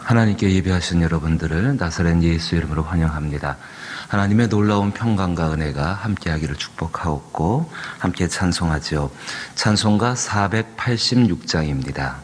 하나님께 예배하신 여러분들을 나사렛 예수 이름으로 환영합니다. 하나님의 놀라운 평강과 은혜가 함께하기를 축복하옵고 함께 찬송하죠. 찬송가 486장입니다.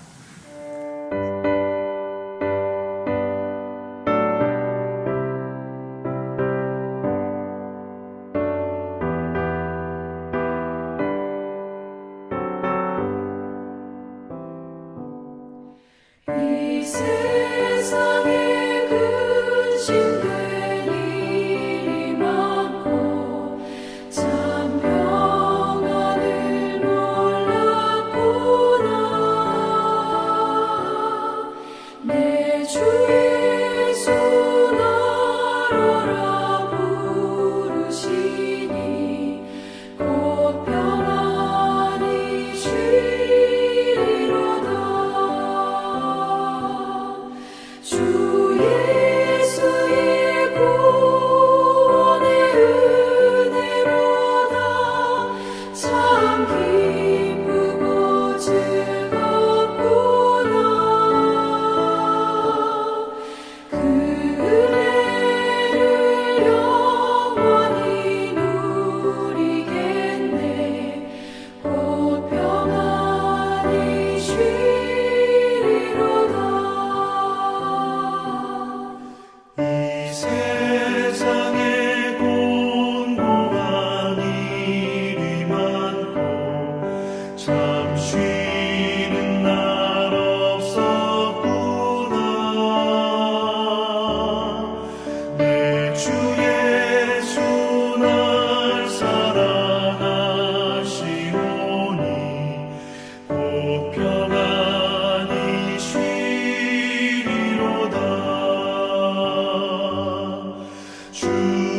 이 세상에 근심된 일이 많고 참 평안을 몰랐구나. 내 주 예수 나로라 부르시니 곧 평안히 쉬리로다. 주 예수의 구원의 은혜로다. 참 기쁘고 즐겁구나. 그 은혜를 영원히 누리겠네. 곧 평안히 쉬리로다. 이 세상에 공고한 일이 많고 참 쉬는 날 없었구나. 내 주 예수 날 사랑하시오니 곧 평안히 쉬리로다. 주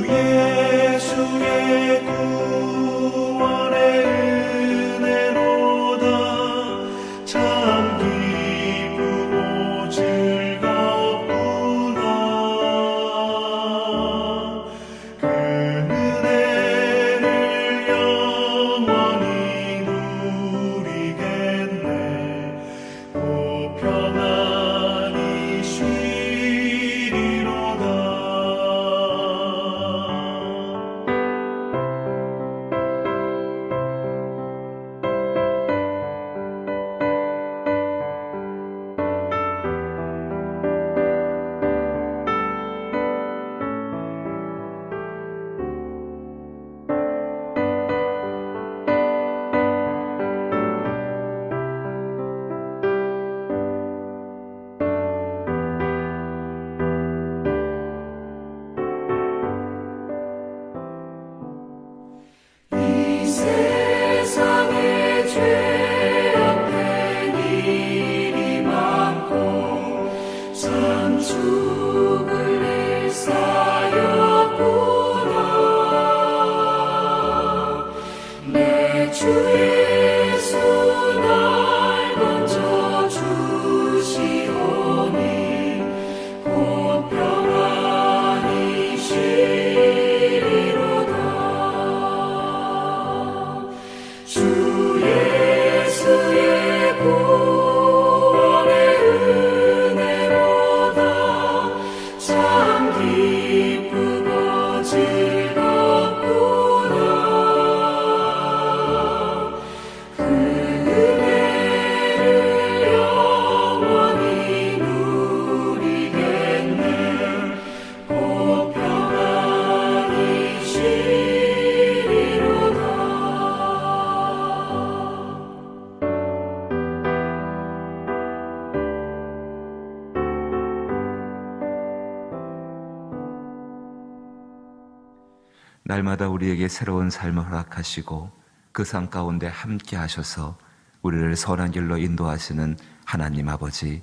예수의 구원의 은혜로다. 참 기쁘고 즐겁구나. 그 은혜를 영원히 누리겠네. 곧 평안히 쉬리로다. 이 세상에 죄악된 일이 많고 참 죽을 일 쌓였구나. 내 주 예수 날 건져 주시오니 곧 평안히 쉬리로다. 주 예수의 구원의 은혜로다. 참 기쁘고 즐겁구나. 그 은혜를 영원히 누리겠네. 곧 평안히 쉬리로다. 날마다 우리에게 새로운 삶을 허락하시고 그 삶 가운데 함께 하셔서 우리를 선한 길로 인도하시는 하나님 아버지,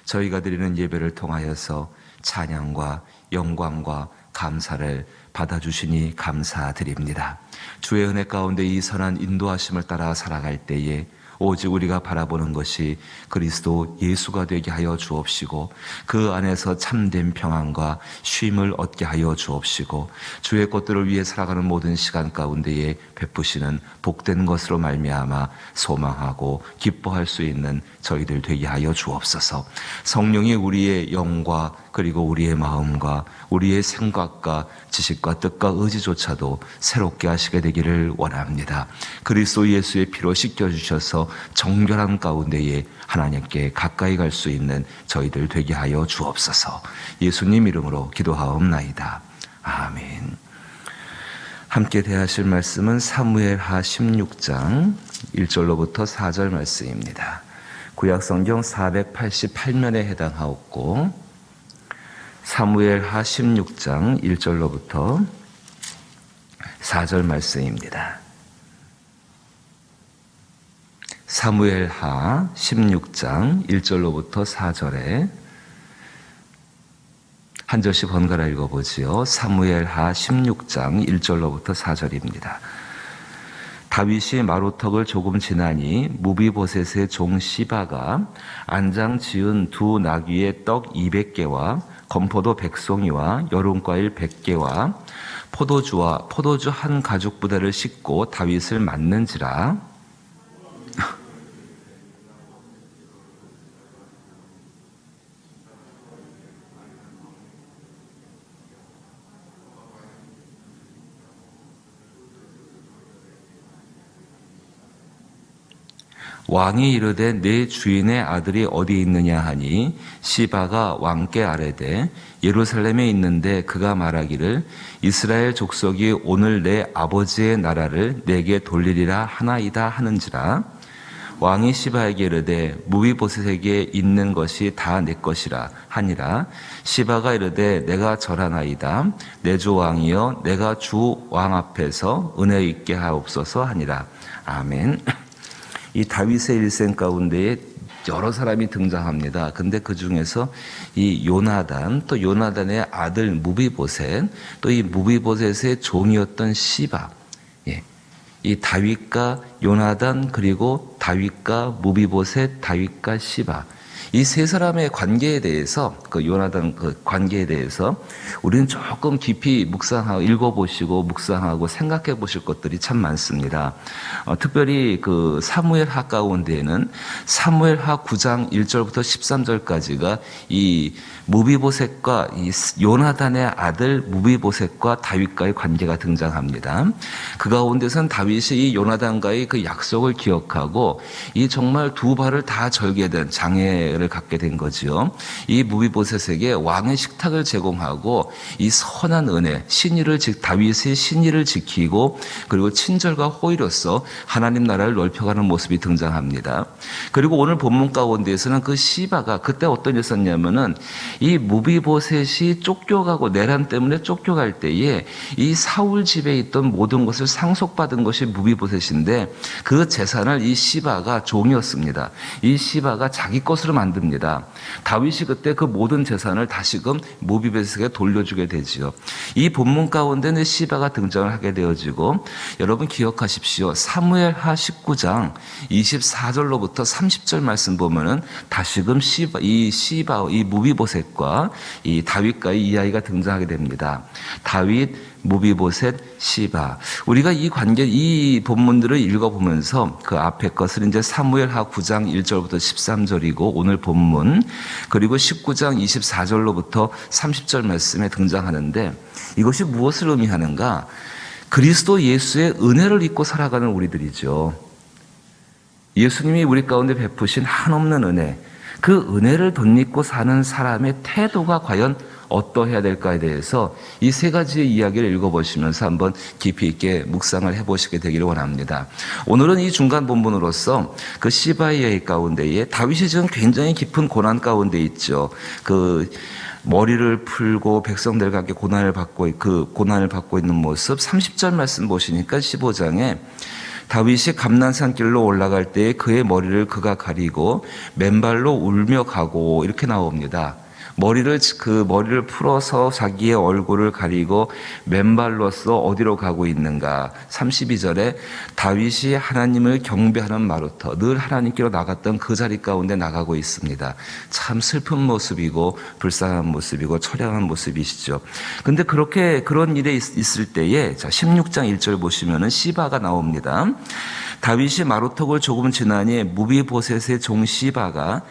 저희가 드리는 예배를 통하여서 찬양과 영광과 감사를 받아주시니 감사드립니다. 주의 은혜 가운데 이 선한 인도하심을 따라 살아갈 때에 오직 우리가 바라보는 것이 그리스도 예수가 되게 하여 주옵시고 그 안에서 참된 평안과 쉼을 얻게 하여 주옵시고 주의 것들을 위해 살아가는 모든 시간 가운데에 베푸시는 복된 것으로 말미암아 소망하고 기뻐할 수 있는 저희들 되게 하여 주옵소서. 성령이 우리의 영과 그리고 우리의 마음과 우리의 생각과 지식과 뜻과 의지조차도 새롭게 하시게 되기를 원합니다. 그리스도 예수의 피로 씻겨주셔서 정결한 가운데에 하나님께 가까이 갈 수 있는 저희들 되게 하여 주옵소서. 예수님 이름으로 기도하옵나이다. 아멘. 함께 대하실 말씀은 사무엘하 16장 1절로부터 4절 말씀입니다. 구약성경 488면에 해당하옵고 사무엘하 16장 1절로부터 4절 말씀입니다. 사무엘하 16장 1절로부터 4절에 한 절씩 번갈아 읽어보지요. 사무엘하 16장 1절로부터 4절입니다. 다윗이 마루턱을 조금 지나니 무비보셋의 종 시바가 안장 지은 두 나귀의 떡 200개와 건포도 100송이와 여름과일 100개와 포도주와 포도주 한 가죽 부대를 싣고 다윗을 맞는지라. 왕이 이르되 내 주인의 아들이 어디 있느냐 하니 시바가 왕께 아뢰되 예루살렘에 있는데 그가 말하기를 이스라엘 족속이 오늘 내 아버지의 나라를 내게 돌리리라 하나이다 하는지라. 왕이 시바에게 이르되 무비보셋에게 있는 것이 다 내 것이라 하니라. 시바가 이르되 내가 절하나이다. 내 주 왕이여 내가 주 왕 앞에서 은혜 있게 하옵소서 하니라. 아멘. 이 다윗의 일생 가운데에 여러 사람이 등장합니다. 근데 그 중에서 이 요나단, 또 요나단의 아들 무비보셋, 또 이 무비보셋의 종이었던 시바, 이 다윗과 요나단, 그리고 다윗과 무비보셋, 다윗과 시바, 이 세 사람의 관계에 대해서, 그 요나단 그 관계에 대해서 우리는 조금 깊이 묵상하고 읽어보시고 묵상하고 생각해 보실 것들이 참 많습니다. 특별히 그 사무엘하 가운데에는 사무엘하 9장 1절부터 13절까지가 이 무비보셋과 이 요나단의 아들 무비보셋과 다윗과의 관계가 등장합니다. 그 가운데선 다윗이 이 요나단과의 그 약속을 기억하고 이 정말 두 발을 다 절게 된 장애를 갖게 된 거지요. 이 무비보셋에게 왕의 식탁을 제공하고 이 선한 은혜, 다윗의 신의를 지키고 그리고 친절과 호의로서 하나님 나라를 넓혀가는 모습이 등장합니다. 그리고 오늘 본문 가운데에서는 그 시바가 그때 어떤 일이 있었냐면은 이 무비보셋이 쫓겨가고 내란 때문에 쫓겨갈 때에 이 사울 집에 있던 모든 것을 상속받은 것이 무비보셋인데 그 재산을 이 시바가 종이었습니다. 이 시바가 자기 것으로 만듭니다. 다윗이 그때 그 모든 재산을 다시금 무비보셋에게 돌려주게 되지요. 이 본문 가운데는 시바가 등장을 하게 되어지고 여러분 기억하십시오. 사무엘하 19장 24절로부터 30절 말씀 보면은 다시금 이 무비보셋과 이 다윗과의 이야기가 등장하게 됩니다. 다윗, 무비보셋, 시바. 우리가 이 관계, 이 본문들을 읽어보면서 그 앞에 것을 이제 사무엘하 9장 1절부터 13절이고 오늘 본문, 그리고 19장 24절로부터 30절 말씀에 등장하는데 이것이 무엇을 의미하는가? 그리스도 예수의 은혜를 입고 살아가는 우리들이죠. 예수님이 우리 가운데 베푸신 한없는 은혜, 그 은혜를 덧입고 사는 사람의 태도가 과연 어떠해야 될까에 대해서 이 세 가지의 이야기를 읽어보시면서 한번 깊이 있게 묵상을 해보시게 되기를 원합니다. 오늘은 이 중간 본문으로서 그 시바의 이야기 가운데에 다윗이 지금 굉장히 깊은 고난 가운데 있죠. 그 머리를 풀고 백성들과 함께 고난을 받고 있는 모습 30절 말씀 보시니까 15장에 다윗이 감난산 길로 올라갈 때에 그의 머리를 그가 가리고 맨발로 울며 가고 이렇게 나옵니다. 머리를 풀어서 자기의 얼굴을 가리고 맨발로서 어디로 가고 있는가? 32절에 다윗이 하나님을 경배하는 마루터, 늘 하나님께로 나갔던 그 자리 가운데 나가고 있습니다. 참 슬픈 모습이고 불쌍한 모습이고 처량한 모습이시죠. 근데 그런 일에 있을 때에, 자, 16장 1절 보시면은 시바가 나옵니다. 다윗이 마루턱을 조금 지나니 무비보셋의 종 시바가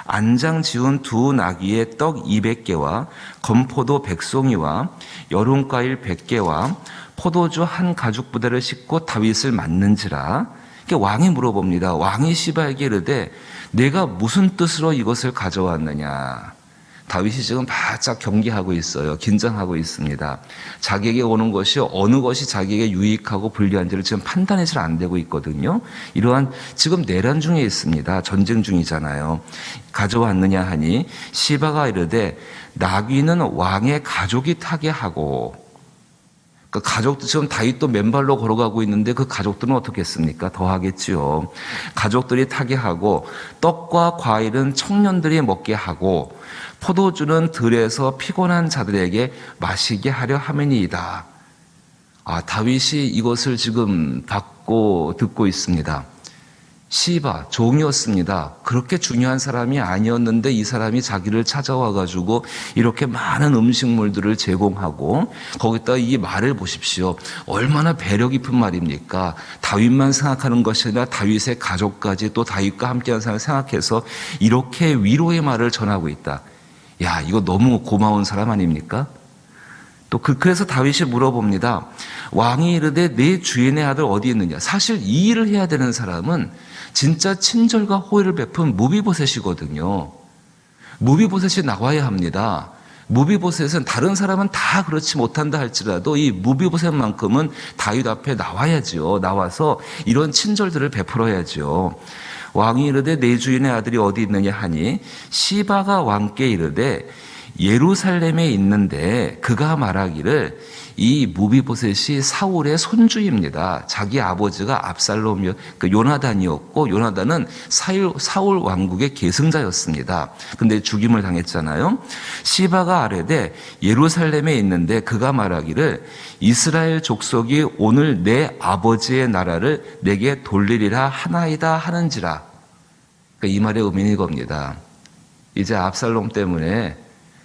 안장 지운 두 나귀의 떡 200개와 건포도 100송이와 여름과일 100개와 포도주 한 가죽 부대를 싣고 다윗을 맞는지라. 왕이 물어봅니다. 왕이 시바에게 이르되 내가 무슨 뜻으로 이것을 가져왔느냐. 다윗이 지금 바짝 경계하고 있어요. 긴장하고 있습니다. 자기에게 오는 것이 어느 것이 자기에게 유익하고 불리한지를 지금 판단이 잘 안 되고 있거든요. 이러한 지금 내란 중에 있습니다. 전쟁 중이잖아요. 가져왔느냐 하니 시바가 이르되 나귀는 왕의 가족이 타게 하고, 그 가족들, 지금 다윗도 맨발로 걸어가고 있는데 그 가족들은 어떻겠습니까? 더 하겠지요. 가족들이 타게 하고 떡과 과일은 청년들이 먹게 하고 포도주는 들에서 피곤한 자들에게 마시게 하려 함이니이다. 다윗이 이것을 지금 듣고 있습니다. 시바, 종이었습니다. 그렇게 중요한 사람이 아니었는데 이 사람이 자기를 찾아와가지고 이렇게 많은 음식물들을 제공하고, 거기다가 이 말을 보십시오. 얼마나 배려 깊은 말입니까? 다윗만 생각하는 것이 아니라 다윗의 가족까지 또 다윗과 함께한 사람을 생각해서 이렇게 위로의 말을 전하고 있다. 야, 이거 너무 고마운 사람 아닙니까? 또 그래서 다윗이 물어봅니다. 왕이 이르되 내 주인의 아들 어디 있느냐. 사실 이 일을 해야 되는 사람은 진짜 친절과 호의를 베푼 무비보셋이거든요. 무비보셋이 나와야 합니다. 무비보셋은 다른 사람은 다 그렇지 못한다 할지라도 이 무비보셋만큼은 다윗 앞에 나와야지요. 나와서 이런 친절들을 베풀어야지요. 왕이 이르되 내 주인의 아들이 어디 있느냐 하니 시바가 왕께 이르되 예루살렘에 있는데 그가 말하기를 이 무비보셋이 사울의 손주입니다. 자기 아버지가 압살롬, 요나단이었고 요나단은 사울 왕국의 계승자였습니다. 근데 죽임을 당했잖아요. 시바가 아뢰되 예루살렘에 있는데 그가 말하기를 이스라엘 족속이 오늘 내 아버지의 나라를 내게 돌리리라 하나이다 하는지라. 이 말의 의미는 이겁니다. 이제 압살롬 때문에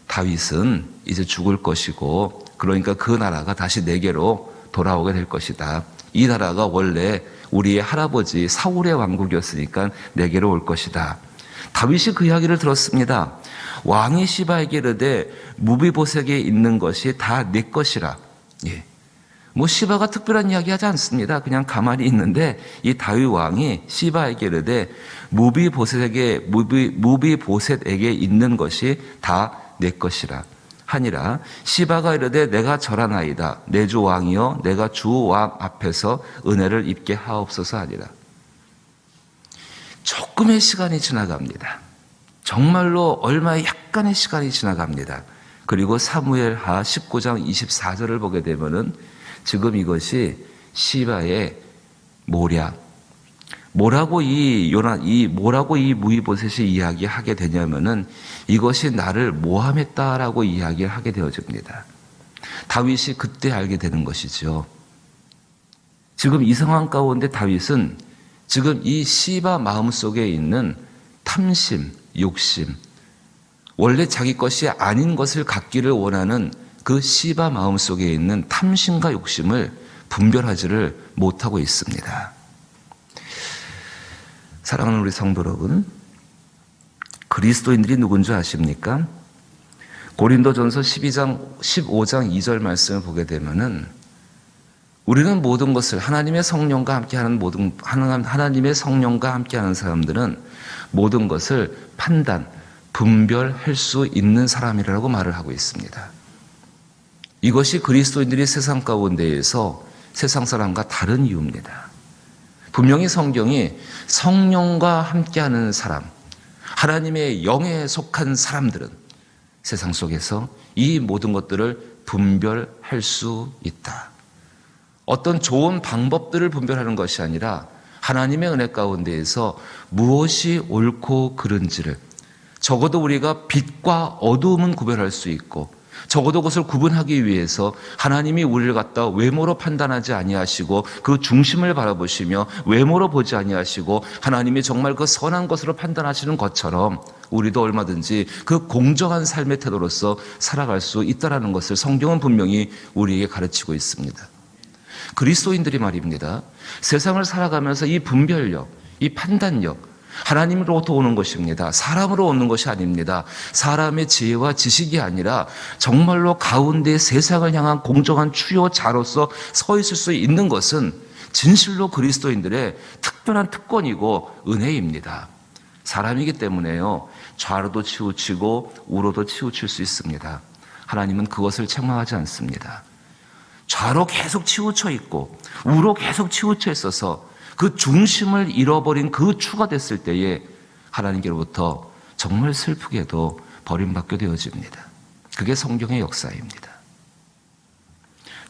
다윗은 이제 죽을 것이고, 그러니까 그 나라가 다시 내게로 돌아오게 될 것이다. 이 나라가 원래 우리의 할아버지 사울의 왕국이었으니까 내게로 올 것이다. 다윗이 그 이야기를 들었습니다. 왕이 시바에게 이르되 무비보셋에게 있는 것이 다 내 것이라. 예. 시바가 특별한 이야기 하지 않습니다. 그냥 가만히 있는데 이 다윗 왕이 시바에게 이르되 무비보셋에게 있는 것이 다 내 것이라 하니라. 시바가 이르되 내가 절하나이다. 내 주 왕이여 내가 주 왕 앞에서 은혜를 입게 하옵소서 하니라. 조금의 시간이 지나갑니다. 정말로 얼마의 약간의 시간이 지나갑니다. 그리고 사무엘하 19장 24절을 보게 되면은 지금 이것이 시바의 모략. 뭐라고 이 무비보셋이 이야기하게 되냐면은 이것이 나를 모함했다라고 이야기를 하게 되어집니다. 다윗이 그때 알게 되는 것이죠. 지금 이 상황 가운데 다윗은 지금 이 시바 마음속에 있는 탐심, 욕심, 원래 자기 것이 아닌 것을 갖기를 원하는 그 시바 마음속에 있는 탐심과 욕심을 분별하지를 못하고 있습니다. 사랑하는 우리 성도 여러분, 그리스도인들이 누군 줄 아십니까? 고린도전서 15장 2절 말씀을 보게 되면은 우리는 모든 것을 하나님의 성령과 함께하는 하나님의 성령과 함께하는 사람들은 모든 것을 분별할 수 있는 사람이라고 말을 하고 있습니다. 이것이 그리스도인들이 세상 가운데에서 세상 사람과 다른 이유입니다. 분명히 성경이 성령과 함께하는 사람, 하나님의 영에 속한 사람들은 세상 속에서 이 모든 것들을 분별할 수 있다. 어떤 좋은 방법들을 분별하는 것이 아니라 하나님의 은혜 가운데에서 무엇이 옳고 그른지를 적어도 우리가 빛과 어두움은 구별할 수 있고 적어도 그것을 구분하기 위해서 하나님이 우리를 갖다 외모로 판단하지 아니하시고 그 중심을 바라보시며 외모로 보지 아니하시고 하나님이 정말 그 선한 것으로 판단하시는 것처럼 우리도 얼마든지 그 공정한 삶의 태도로서 살아갈 수 있다는 것을 성경은 분명히 우리에게 가르치고 있습니다. 그리스도인들이 말입니다. 세상을 살아가면서 이 분별력, 이 판단력, 하나님으로부터 오는 것입니다. 사람으로 오는 것이 아닙니다. 사람의 지혜와 지식이 아니라 정말로 가운데 세상을 향한 공정한 추요자로서 서 있을 수 있는 것은 진실로 그리스도인들의 특별한 특권이고 은혜입니다. 사람이기 때문에요, 좌로도 치우치고 우로도 치우칠 수 있습니다. 하나님은 그것을 책망하지 않습니다. 좌로 계속 치우쳐 있고 우로 계속 치우쳐 있어서 그 중심을 잃어버린 그 추가 됐을 때에 하나님께로부터 정말 슬프게도 버림받게 되어집니다. 그게 성경의 역사입니다.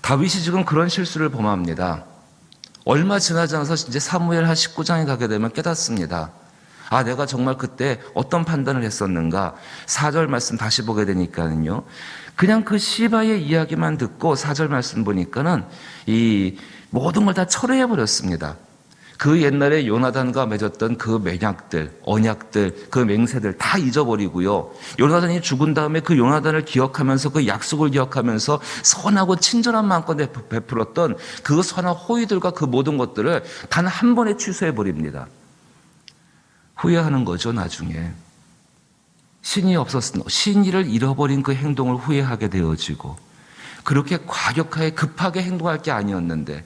다윗이 지금 그런 실수를 범합니다. 얼마 지나지 않아서 이제 사무엘 한 19장에 가게 되면 깨닫습니다. 아, 내가 정말 그때 어떤 판단을 했었는가. 4절 말씀 다시 보게 되니까는요, 그냥 그 시바의 이야기만 듣고 4절 말씀 보니까는 이 모든 걸 다 철회해 버렸습니다. 그 옛날에 요나단과 맺었던 그 맹약들, 언약들, 그 맹세들 다 잊어버리고요. 요나단이 죽은 다음에 그 요나단을 기억하면서 그 약속을 기억하면서 선하고 친절한 마음껏 베풀었던 그 선한 호의들과 그 모든 것들을 단 한 번에 취소해버립니다. 후회하는 거죠, 나중에. 신의를 잃어버린 그 행동을 후회하게 되어지고, 그렇게 과격하게 급하게 행동할 게 아니었는데,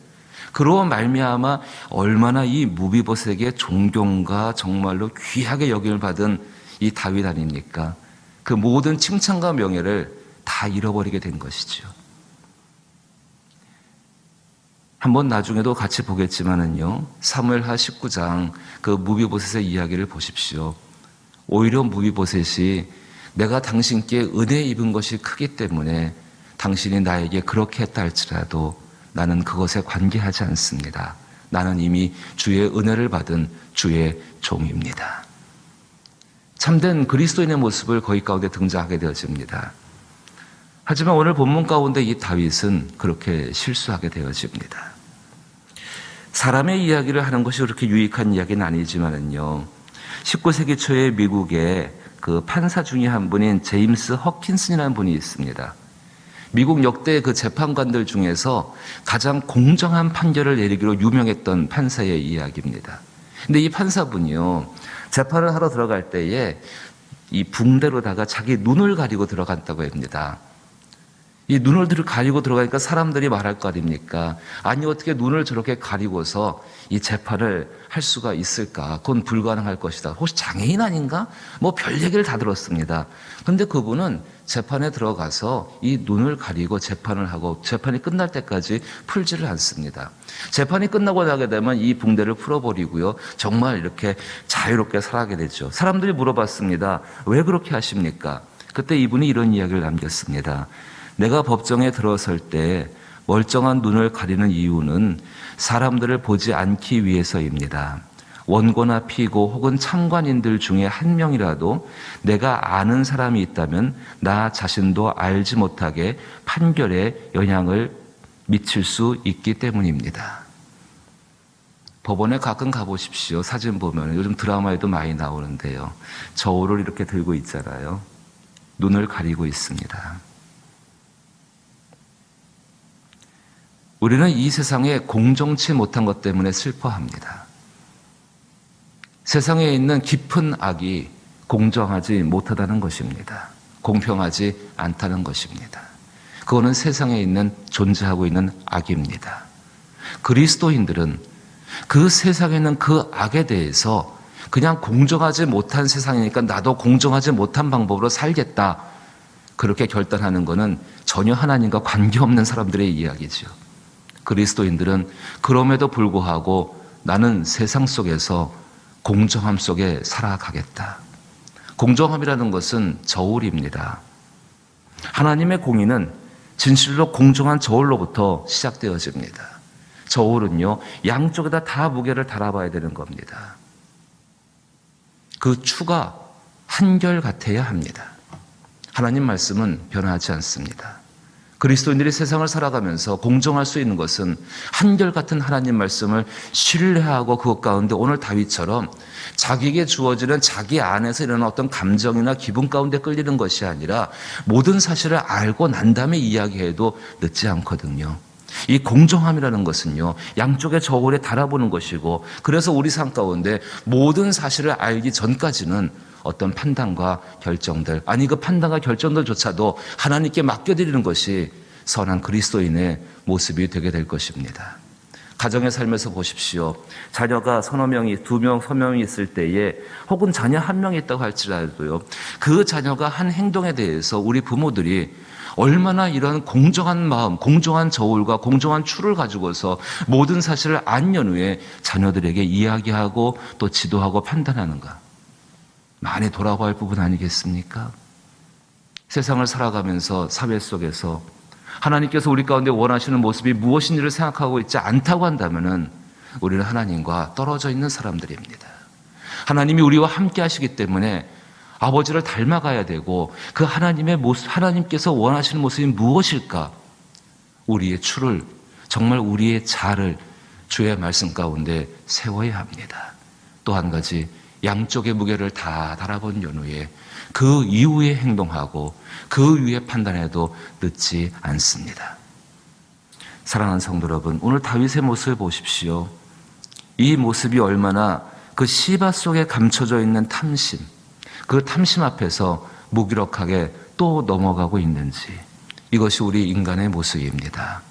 그로 말미암아 얼마나 이 무비보셋에게 존경과 정말로 귀하게 여김을 받은 이 다윗 아닙니까? 그 모든 칭찬과 명예를 다 잃어버리게 된 것이죠. 한번 나중에도 같이 보겠지만은요, 사무엘하 19장 그 무비보셋의 이야기를 보십시오. 오히려 무비보셋이 내가 당신께 은혜 입은 것이 크기 때문에 당신이 나에게 그렇게 했다 할지라도 나는 그것에 관계하지 않습니다. 나는 이미 주의 은혜를 받은 주의 종입니다. 참된 그리스도인의 모습을 거기 가운데 등장하게 되어집니다. 하지만 오늘 본문 가운데 이 다윗은 그렇게 실수하게 되어집니다. 사람의 이야기를 하는 것이 그렇게 유익한 이야기는 아니지만은요, 19세기 초에 미국의 그 판사 중에 한 분인 제임스 허킨슨이라는 분이 있습니다. 미국 역대 그 재판관들 중에서 가장 공정한 판결을 내리기로 유명했던 판사의 이야기입니다. 근데 이 판사분이요, 재판을 하러 들어갈 때에 이 붕대로다가 자기 눈을 가리고 들어갔다고 합니다. 이 눈을 가리고 들어가니까 사람들이 말할 거 아닙니까? 아니, 어떻게 눈을 저렇게 가리고서 이 재판을 할 수가 있을까? 그건 불가능할 것이다. 혹시 장애인 아닌가? 뭐 별 얘기를 다 들었습니다. 근데 그분은 재판에 들어가서 이 눈을 가리고 재판을 하고 재판이 끝날 때까지 풀지를 않습니다. 재판이 끝나고 나게 되면 이 붕대를 풀어버리고요, 정말 이렇게 자유롭게 살아가게 되죠. 사람들이 물어봤습니다. 왜 그렇게 하십니까? 그때 이분이 이런 이야기를 남겼습니다. 내가 법정에 들어설 때 멀쩡한 눈을 가리는 이유는 사람들을 보지 않기 위해서입니다. 원고나 피고 혹은 참관인들 중에 한 명이라도 내가 아는 사람이 있다면 나 자신도 알지 못하게 판결에 영향을 미칠 수 있기 때문입니다. 법원에 가끔 가보십시오. 사진 보면 요즘 드라마에도 많이 나오는데요, 저울을 이렇게 들고 있잖아요. 눈을 가리고 있습니다. 우리는 이 세상에 공정치 못한 것 때문에 슬퍼합니다. 세상에 있는 깊은 악이 공정하지 못하다는 것입니다. 공평하지 않다는 것입니다. 그거는 세상에 있는 존재하고 있는 악입니다. 그리스도인들은 그 세상에 있는 그 악에 대해서 그냥 공정하지 못한 세상이니까 나도 공정하지 못한 방법으로 살겠다, 그렇게 결단하는 것은 전혀 하나님과 관계없는 사람들의 이야기죠. 그리스도인들은 그럼에도 불구하고 나는 세상 속에서 공정함 속에 살아가겠다. 공정함이라는 것은 저울입니다. 하나님의 공의는 진실로 공정한 저울로부터 시작되어집니다. 저울은요, 양쪽에다 다 무게를 달아봐야 되는 겁니다. 그 추가 한결같아야 합니다. 하나님 말씀은 변하지 않습니다. 그리스도인들이 세상을 살아가면서 공정할 수 있는 것은 한결같은 하나님 말씀을 신뢰하고 그것 가운데 오늘 다윗처럼 자기에게 주어지는 자기 안에서 일어나는 어떤 감정이나 기분 가운데 끌리는 것이 아니라 모든 사실을 알고 난 다음에 이야기해도 늦지 않거든요. 이 공정함이라는 것은요, 양쪽의 저울에 달아보는 것이고, 그래서 우리 삶 가운데 모든 사실을 알기 전까지는 어떤 판단과 결정들, 아니 그 판단과 결정들조차도 하나님께 맡겨드리는 것이 선한 그리스도인의 모습이 되게 될 것입니다. 가정의 삶에서 보십시오. 자녀가 서너 명이, 2명, 3명이 있을 때에 혹은 자녀 1명이 있다고 할지라도요, 그 자녀가 한 행동에 대해서 우리 부모들이 얼마나 이런 공정한 마음, 공정한 저울과 공정한 추를 가지고서 모든 사실을 안 연후에 자녀들에게 이야기하고 또 지도하고 판단하는가. 많이 돌아봐야 할 부분 아니겠습니까? 세상을 살아가면서 사회 속에서 하나님께서 우리 가운데 원하시는 모습이 무엇인지를 생각하고 있지 않다고 한다면 우리는 하나님과 떨어져 있는 사람들입니다. 하나님이 우리와 함께 하시기 때문에 아버지를 닮아가야 되고 그 하나님의 모습, 하나님께서 원하시는 모습이 무엇일까? 우리의 추를, 정말 우리의 자를 주의 말씀 가운데 세워야 합니다. 또 한 가지, 양쪽의 무게를 다 달아본 연후에 그 이후에 행동하고 그 위에 판단해도 늦지 않습니다. 사랑하는 성도 여러분, 오늘 다윗의 모습을 보십시오. 이 모습이 얼마나 그 시바 속에 감춰져 있는 탐심, 그 탐심 앞에서 무기력하게 또 넘어가고 있는지, 이것이 우리 인간의 모습입니다.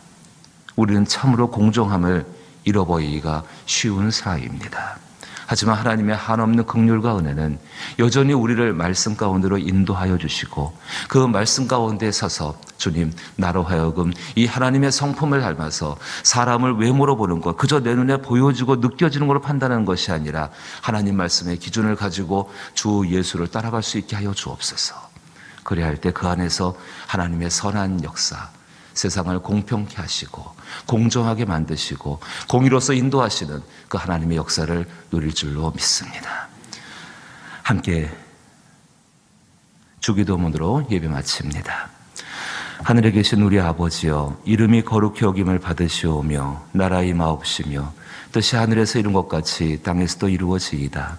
우리는 참으로 공정함을 잃어버리기가 쉬운 사이입니다. 하지만 하나님의 한없는 긍휼과 은혜는 여전히 우리를 말씀 가운데로 인도하여 주시고 그 말씀 가운데 서서 주님, 나로 하여금 이 하나님의 성품을 닮아서 사람을 외모로 보는 것, 그저 내 눈에 보여지고 느껴지는 것으로 판단하는 것이 아니라 하나님 말씀의 기준을 가지고 주 예수를 따라갈 수 있게 하여 주옵소서. 그래야 할 때 그 안에서 하나님의 선한 역사, 세상을 공평케 하시고 공정하게 만드시고 공의로서 인도하시는 그 하나님의 역사를 누릴 줄로 믿습니다. 함께 주기도문으로 예배 마칩니다. 하늘에 계신 우리 아버지여, 이름이 거룩히 여김을 받으시오며 나라의 임하옵시며 뜻이 하늘에서 이룬 것 같이 땅에서도 이루어지이다.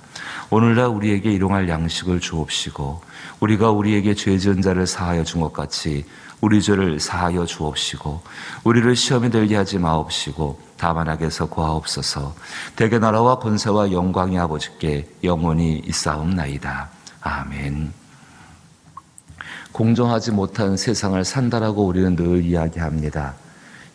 오늘날 우리에게 일용할 양식을 주옵시고 우리가 우리에게 죄 지은 자를 사하여 준 것 같이 우리 죄를 사하여 주옵시고 우리를 시험에 들게 하지 마옵시고 다만 악에서 구하옵소서. 대개 나라와 권세와 영광이 아버지께 영원히 있사옵나이다. 아멘. 공정하지 못한 세상을 산다라고 우리는 늘 이야기합니다.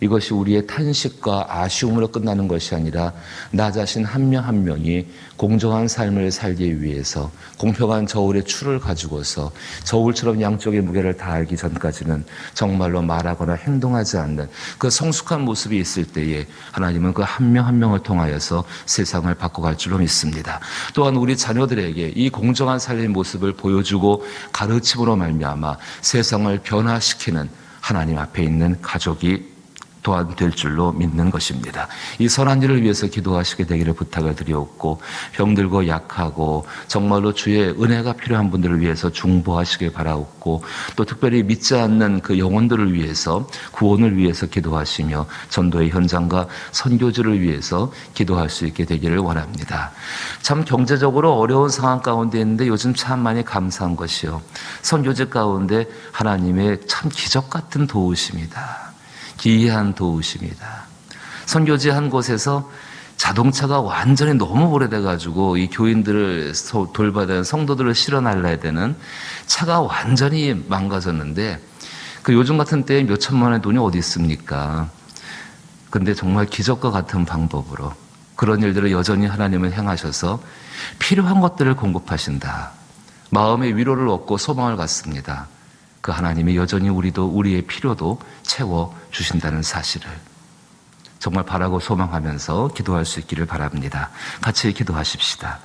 이것이 우리의 탄식과 아쉬움으로 끝나는 것이 아니라 나 자신 한 명 한 명이 공정한 삶을 살기 위해서 공평한 저울의 추를 가지고서 저울처럼 양쪽의 무게를 다 알기 전까지는 정말로 말하거나 행동하지 않는 그 성숙한 모습이 있을 때에 하나님은 그 한 명 한 명을 통하여서 세상을 바꿔갈 줄로 믿습니다. 또한 우리 자녀들에게 이 공정한 삶의 모습을 보여주고 가르침으로 말미암아 세상을 변화시키는 하나님 앞에 있는 가족이 또한 될 줄로 믿는 것입니다. 이 선한 일을 위해서 기도하시게 되기를 부탁을 드리옵고 병들고 약하고 정말로 주의 은혜가 필요한 분들을 위해서 중보하시길 바라옵고 또 특별히 믿지 않는 그 영혼들을 위해서 구원을 위해서 기도하시며 전도의 현장과 선교지를 위해서 기도할 수 있게 되기를 원합니다. 참 경제적으로 어려운 상황 가운데 있는데 요즘 참 많이 감사한 것이요, 선교지 가운데 하나님의 참 기적 같은 도우심이다. 기이한 도우심이다. 선교지 한 곳에서 자동차가 완전히 너무 오래돼가지고 이 교인들을 돌봐야 성도들을 실어 날라야 되는 차가 완전히 망가졌는데 그 요즘 같은 때에 몇 천만 원의 돈이 어디 있습니까? 근데 정말 기적과 같은 방법으로 그런 일들을 여전히 하나님은 행하셔서 필요한 것들을 공급하신다. 마음의 위로를 얻고 소망을 갖습니다. 그 하나님이 여전히 우리의 필요도 채워주신다는 사실을 정말 바라고 소망하면서 기도할 수 있기를 바랍니다. 같이 기도하십시다.